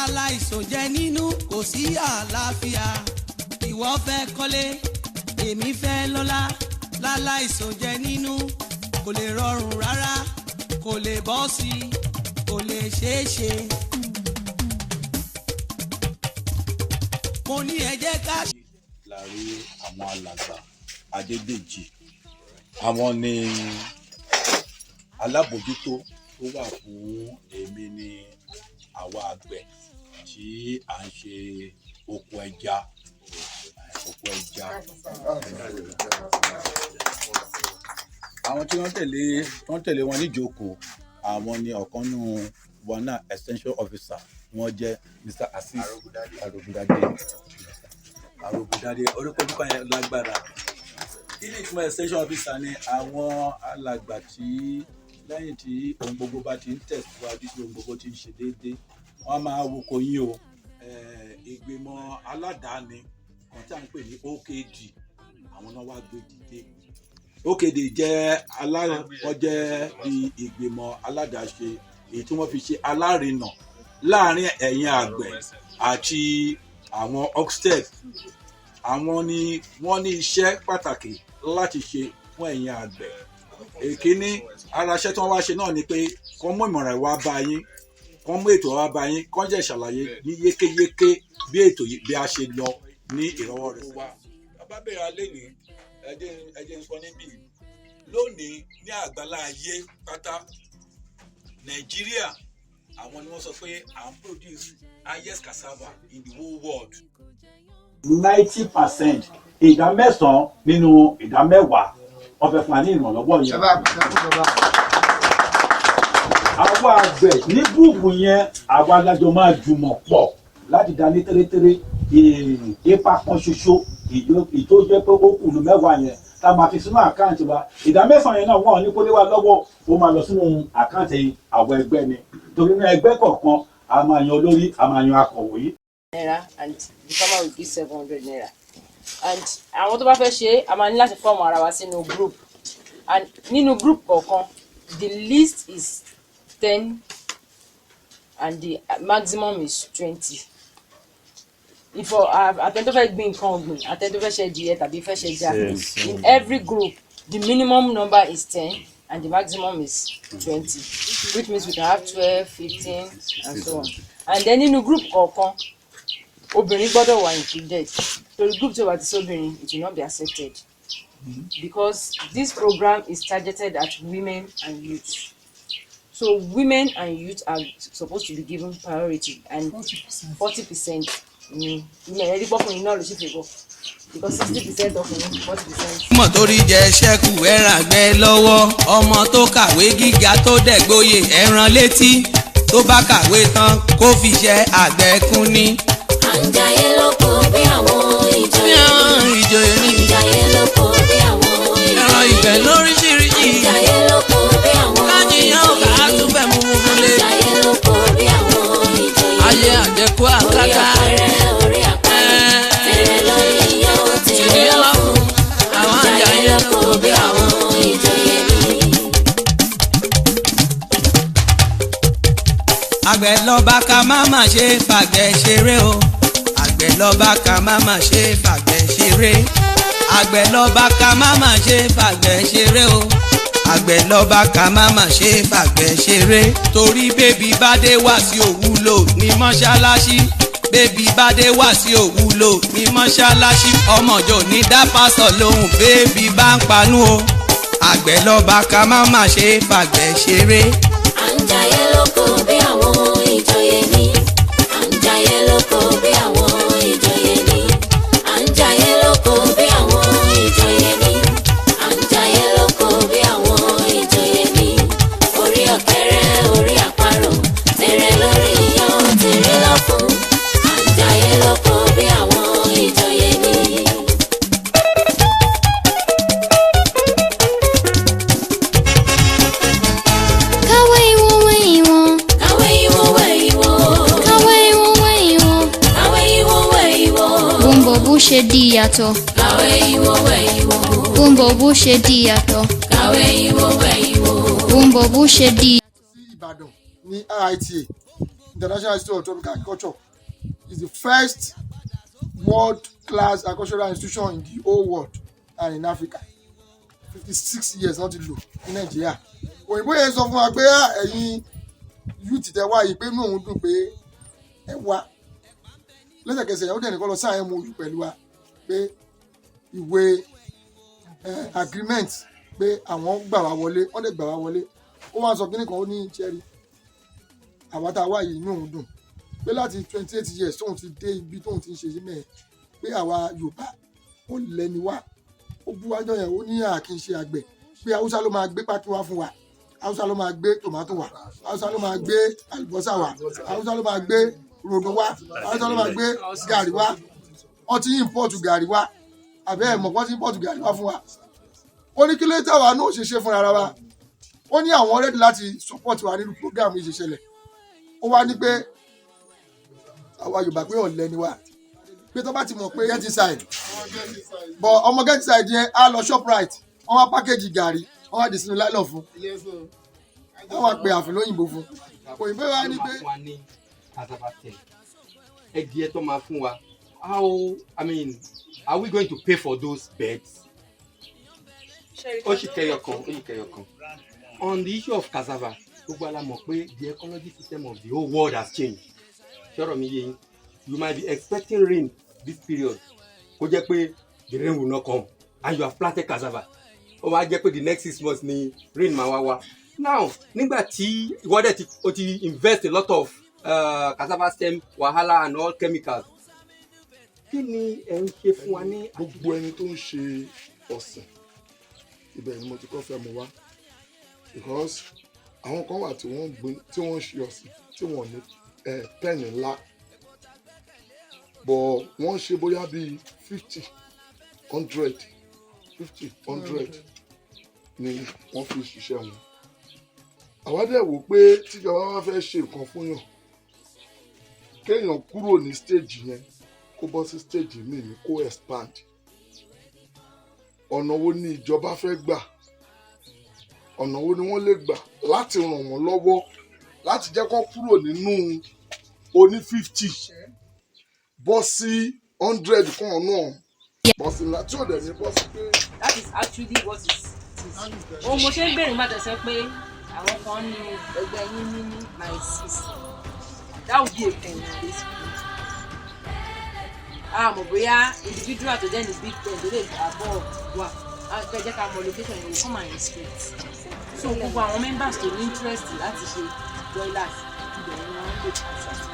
láláìsòjẹ́ nínú kò sí àlàáfíà ìwọ fẹ́ kọ́lé èmi fẹ́ lọ́lá láláìsòjẹ́ nínú kò lè rọrùn rárá kò lè bọ́ sí kò lè ṣeé ṣe. mo ní ẹ jẹ́ ká. láàrí àwọn alàgbà Adédèjì àwọn ni alábòjútó tó wà fún èmi ní àwa àgbẹ̀ tí à ń ṣe oko ẹja. Àwọn tí wọ́n tẹ̀lé wọn níjókòó àwọn ni ọ̀kan nínú wọn náà extension officer wọ́n jẹ́ Mr. Asis Arogundade orúkọ yẹn lágbára. Kí ni ìtumọ̀ extension officer ni àwọn alàgbà tí lẹ́yìn tí ohun gbogbo bá ti ń tẹ̀síwájú tí ohun gbogbo ti ń ṣe déédéé wọ́n máa wo kò yín o ìgbìmọ̀ aládàáni kan tí a ń pè ní OKD àwọn náà wá gbé dìde. OKD wọ́n jẹ́ bí ìgbìmọ̀ aládàáṣe èyí tí wọ́n fi ṣe alárinà láàrin ẹ̀yin àgbẹ̀ àti àwọn OGSTEP. Àwọn ni wọ́n ní iṣẹ́ pàtàkì láti ṣe fún ẹ̀yin àgbẹ̀. Èkíní ara iṣẹ́ tí wọ́n wá ṣe náà ni pé kán mú ìmọ̀ràn wá bá yín, kán mú ètò wá bá yín, kán jẹ́ ìṣàlàyé ní yékéyéké bí ètò yìí bí a ṣe lọ ní ìrọwọ́ rẹ̀ wá. Bàbá bẹ̀rẹ̀ alẹ́ ní ẹjẹ́ ń sọ níbí lónìí ní àgbálá ayé pátá Nàìjíríà àwọn ni wọ́n sọ pé à ń produce highest cassava in the whole world. 90% ìdá 9 nínú ìdá 10 wọ́n fẹ́ fún wa ní ìrànlọ́wọ́ yẹn. Àwa àgbẹ̀ ní gúrùpù yẹn àwa alájọ máa jùmọ̀ pọ̀ láti dá ní tẹ́lẹ̀tẹ́lẹ̀ ipa kan ṣoṣo ìtó jẹ́ pé ó kùnú 10 yẹn tá a máa fi sínú àkáǹtì wa. Ìdá 9 yẹn náà wọ́n ní kó lé wa lọ́wọ́ ó máa lọ sínú àkáǹtì àwọn ẹgbẹ́ ni. Torí náà ẹgbẹ́ kọ̀ọ̀kan a máa yan olórí a máa yan akọ̀wé. Naira and the farmer will give 700 naira. And àwọn tó bá fẹ́ ṣe a máa ní láti fọ́ọ̀mù ara wa sínú group. And nínú group kọ̀ọ̀kan the least is 10 and the maximum is 20. If àtẹ̀ntó fẹ́ gbin nǹkan ọ̀gbìn àtẹ̀ntó fẹ́ ṣe díẹ̀ tàbí fẹ́ ṣe jà in every group the minimum number is 10 and the maximum is 20, which means we can have 12, 15 and so on. And then in a group kọ̀ọ̀kan obìnrin gbọ́dọ̀ wà included. So the group tó bá ti sóbìnrin it will not be accepted because this program is targeted at women and youth. So women and youth are supposed to be given priority and 40% women ẹni gbọ́kùnrin náà ló ṣe fẹ́ bọ̀ because 60% ọkùnrin 40%. ọmọ tó rí jẹ ṣẹ́kù ẹ̀ràn àgbẹ̀ lọ́wọ́ ọmọ tó kàwé gíga tó dẹ̀gbóyè ẹ̀ràn létí tó bá kàwé tán kó fi ṣe àgbẹ̀ kún ní. à ń jayé lóko bí àwọn ìjòyè ní. à ń jayé lóko bí àwọn ìjòyè ní. ẹran ìgbẹ́ lóríṣiríṣi. à ń jayé lóko bí àwọn ìjòyè ní. kájíyàn ọ̀gá á tún fẹ́ mú un lé. à ń jayé lóko bí àwọn ìjòyè ní. ayé àjẹkù àkàkà. orí àpẹẹrẹ tèrè lórí iyán tèrè lọ́fun. àwọn à ń jayé lóko bí àwọn ìjòyè ní. àgbẹ̀ lọ́ba ká má má ṣe fàgbẹ̀ ṣeré o. àgbẹ̀ lọ́ba ká má má ṣe fàgbẹ̀ ṣeré. àgbẹ̀ lọ́ba ká má má ṣe fàgbẹ̀ ṣeré o. àgbẹ̀ lọ́ba ká má má ṣe fàgbẹ̀ ṣeré. torí bébí bá dé wá sí òwúlò ní mọ́ṣáláṣí. bébí bá dé wá sí òwúlò ní mọ́ṣáláṣí. ọmọjọ́ ní dá pásọ̀ lóhùn bébí bá ń panú o. àgbẹ̀ lọ́ba ká má má ṣe fàgbẹ̀ ṣeré. à ń jayé lóko bí àwọn ìjòyè ní. à ń jayé lóko bí àwọn ìjòyè ní. à ń jayé lóko bí àwọn ìjòyè ní. à ń jayé lóko bí àwọn ìjòyè ní. orí ọ̀kẹ́rẹ́ orí àparò tèrè lórí iyán tèrè lọ́fun. à ń jayé lóko bí àwọn ìjòyè ní. Bó ṣe di ìyàtọ̀. Kàwé ìwò wẹ̀ ìwò. Bùnbọ̀ bó ṣe di ìyàtọ̀. Kàwé ìwò wẹ̀ ìwò. Bùnbọ̀ bó ṣe di. sí Ìbàdàn ní RITA International Institute of Tropical Agriculture is the first world-class agricultural institution in the whole world and in Africa. 56 years not to lò ní Nàìjíríà. Òyìnbó yẹn sọ fún wa pé ẹ̀yin youth tẹ wá yìí pé inú òun dùn pé ẹ wá. Lẹ́sẹ̀kẹsẹ̀ ó dẹ̀ nìkan lọ sáà MOU pẹ̀lú wa pé ìwé agreement pé àwọn gbà wá wọlé wọ́n dẹ̀ gbà wá wọlé. Ó wá sọ kíní kan ó ní cherry àwa tá a wá yìí inú òun dùn pé láti 28 years tóun ti dé ibi tóun ti ń ṣe sílẹ̀ pé àwa Yorùbá ó lẹ́ni wá ó bú wájọ yẹn ó ní àkì í ṣe àgbẹ̀ pé Haúsá ló máa gbé pákí wá fún wa, Haúsá ló máa gbé tòmátò wá, Haúsá ló máa gbé àlùbọ́sà wá, Haúsá ló máa gbé rodo wá, Haúsá ló máa gbé gàrí wá. Wọ́n ti import gàrí wá àbẹ́ ẹ̀ mọ̀ wọ́n ti import gàrí wá fún wa. Ó ní kí ló tẹ̀wá náà ṣe fúnra ara wa. Ó ní àwọn ready láti support wa nínú program yìí ṣe ṣẹlẹ̀. Ó wá ní pé àwa Yorùbá pé ọ̀lẹ ni wá pé tó bá ti mọ̀ pé get inside but ọmọ get inside yẹn á lọ Shoprite wọ́n wá package gàrí wọ́n wá dì sínú nylon fún wọ́n wá pe àfin lóyìnbó fún òyìnbó wa ní pé. Ẹdìẹ tó máa fún wa are we going to pay for those beds? Ó sì kẹyọ kan. On the issue of cassava gbogbo ala mọ̀ pé the ecology system of the whole world has changed. Ṣọ́rọ̀ mi yé yín, you might be expecting rain this period kó jẹ́ pé the rain will not come and you have planted cassava. Ó wá jẹ́ pé the next 6 months ni rain máa wá wá. Now nígbà tí ìwọ́dẹ̀ o ti invest a lot of cassava stem wahala and all chemicals. Kí ni ẹ ń ṣe fún wa ní. Gbogbo ẹni tó ń ṣe ọ̀sìn ibẹ̀ ni mo ti kọ́ fẹ́ mu wá because àwọn kan wà tí wọ́n gbìn tí wọ́n ṣe ọ̀sìn tí wọ́n ní pẹ́ẹ̀nì ńlá bọ̀ wọ́n ṣe bóyá bíi 50 100 ni wọ́n fi ṣiṣẹ́ wọn. Àwa dẹ̀ wò pé tíjọba wá fẹ́ ṣe nǹkan fún yàn kéèyàn kúrò ní stage yẹn kó bọ́ sí stage míì ní kó expand. Ọ̀nà wo ni ìjọba fẹ́ gbà? Ọ̀nà wo ni wọ́n lè gbà láti ràn wọ́n lọ́wọ́ láti jẹ́ kó kúrò nínú oní 50 bọ́ sí 100 kan náà bọ́ sí ńlá tí ò dẹ̀ ní bọ́ sí pé. That is actually what it is. Ohun mo ṣe ń bèrè nígbà tó sọ pé àwọn kan ní ẹgbẹ́ yín ní my sis. That would be a pen basically. Mọ̀ bóyá individual tó jẹ́ ní big pen tó lè àbọ̀ wà jẹ́ ká mọ location yẹn come and inspect. So gbogbo àwọn members tó ní interest láti ṣe boilers ibẹ̀ ni wọ́n lè pàṣẹ.